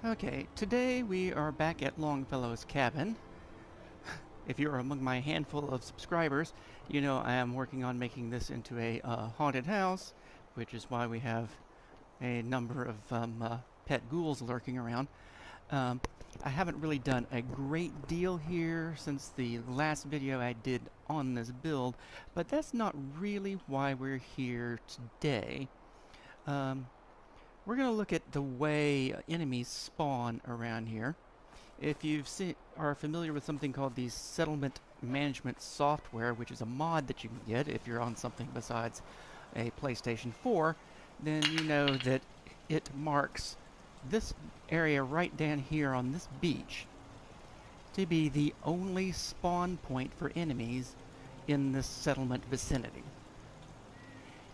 Okay, today we are back at Longfellow's cabin. If you're among my handful of subscribers, you know I am working on making this into a haunted house, which is why we have a number of pet ghouls lurking around. I haven't really done a great deal here since the last video I did on this build, but that's not really why we're here today. We're going to look at the way enemies spawn around here. If you are familiar with something called the settlement management software, which is a mod that you can get if you're on something besides a PlayStation 4, then you know that it marks this area right down here on this beach to be the only spawn point for enemies in this settlement vicinity.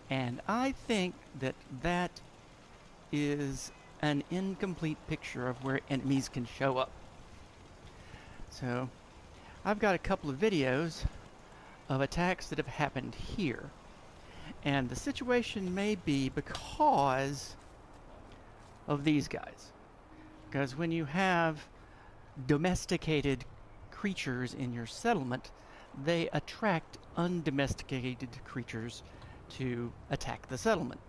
And I think that that is an incomplete picture of where enemies can show up. So, I've got a couple of videos of attacks that have happened here. And the situation may be because of these guys. Because when you have domesticated creatures in your settlement, they attract undomesticated creatures to attack the settlement.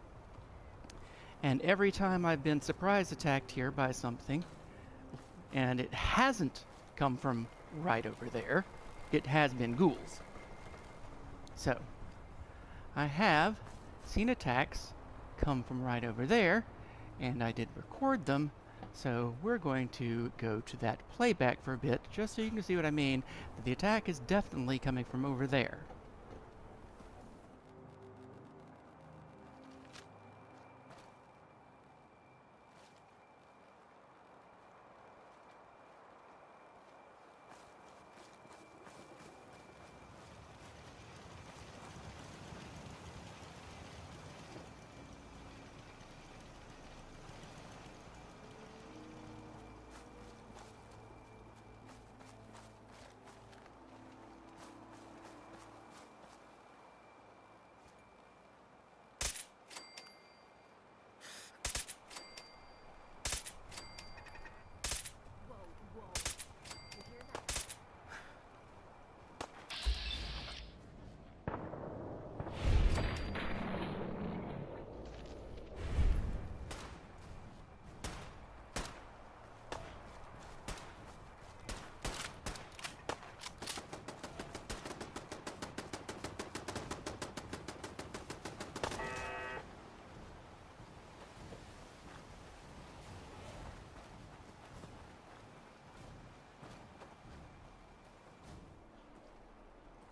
And every time I've been surprise attacked here by something, and it hasn't come from right over there, it has been ghouls. So, I have seen attacks come from right over there, and I did record them, so we're going to go to that playback for a bit, just so you can see what I mean, that the attack is definitely coming from over there.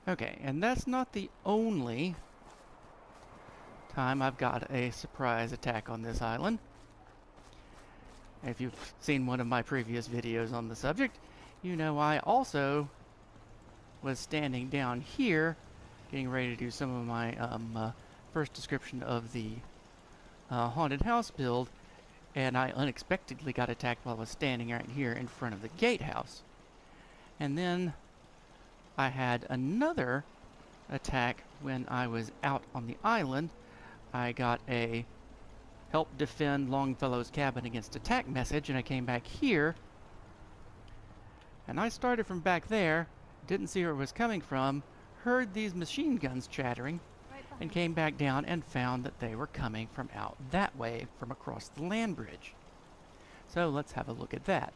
Okay, and that's not the only time I've got a surprise attack on this island. If you've seen one of my previous videos on the subject, you know I also was standing down here getting ready to do some of my first description of the haunted house build, and I unexpectedly got attacked while I was standing right here in front of the gatehouse. And then I had another attack when I was out on the island. I got a help defend Longfellow's cabin against attack message, and I came back here, and I started from back there, didn't see where it was coming from, heard these machine guns chattering, and came back down and found that they were coming from out that way, from across the land bridge. So let's have a look at that.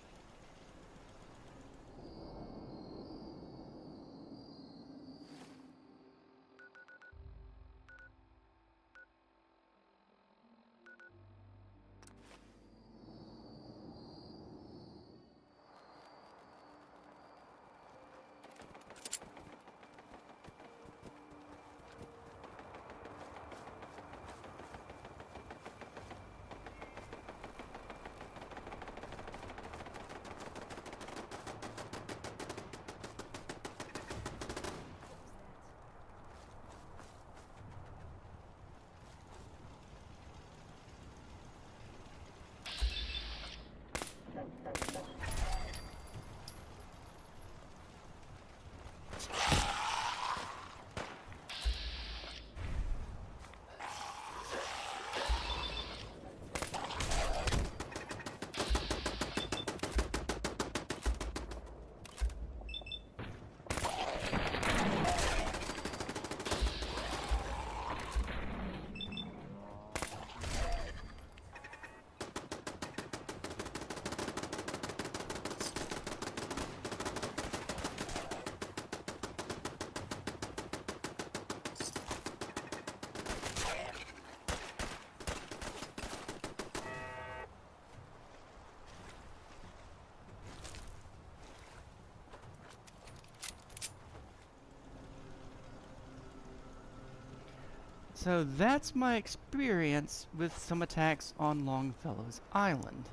So that's my experience with some attacks on Longfellow's Island.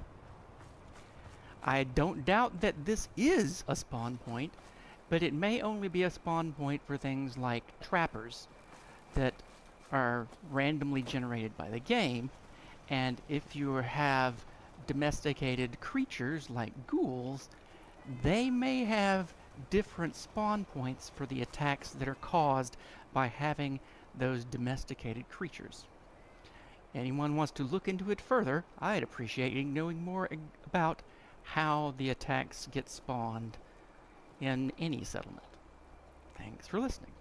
I don't doubt that this is a spawn point, but it may only be a spawn point for things like trappers that are randomly generated by the game, and if you have domesticated creatures like ghouls, they may have different spawn points for the attacks that are caused by having those domesticated creatures. Anyone wants to look into it further, I'd appreciate knowing more about how the attacks get spawned in any settlement. Thanks for listening.